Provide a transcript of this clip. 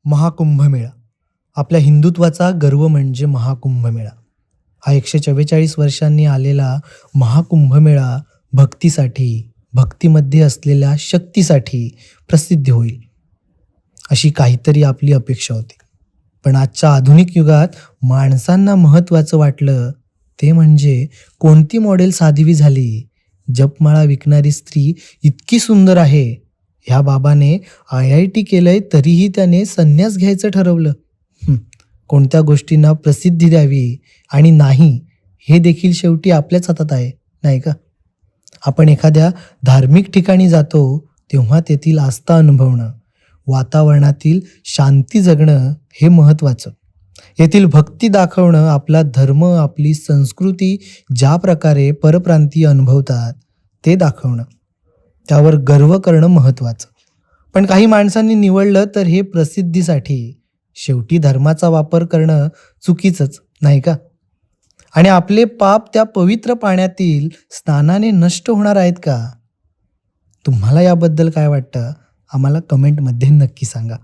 महाकुंभमेळा. आपल्या हिंदुत्वाचा गर्व म्हणजे महाकुंभमेळा. हा 144 वर्षांनी आलेला महाकुंभमेळा भक्तीसाठी, भक्तीमध्ये असलेल्या शक्तीसाठी प्रसिद्ध होईल, अशी काहीतरी आपली अपेक्षा होती. पण आजच्या आधुनिक युगात माणसांना महत्त्वाचं वाटलं ते म्हणजे कोणती मॉडेल साध्वी झाली. जपमाळा विकणारी स्त्री इतकी सुंदर आहे, ह्या बाबाने IIT केलंय तरीही त्याने संन्यास घ्यायचं ठरवलं. कोणत्या गोष्टींना प्रसिद्धी द्यावी आणि नाही हे देखील शेवटी आपल्याच हातात आहे, नाही का? आपण एखाद्या धार्मिक ठिकाणी जातो तेव्हा तेथील आस्था अनुभवणं, वातावरणातील शांती जगणं हे महत्त्वाचं. येथील भक्ती दाखवणं, आपला धर्म, आपली संस्कृती ज्या प्रकारे परप्रांतीय अनुभवतात ते दाखवणं, त्यावर गर्व करणं महत्त्वाचं. पण काही माणसांनी निवडलं तर हे प्रसिद्धीसाठी. शेवटी धर्माचा वापर करणं चुकीचंच, नाही का? आणि आपले पाप त्या पवित्र पाण्यातील स्नानाने नष्ट होणार आहेत का? तुम्हाला याबद्दल काय वाटतं? आम्हाला कमेंटमध्ये नक्की सांगा.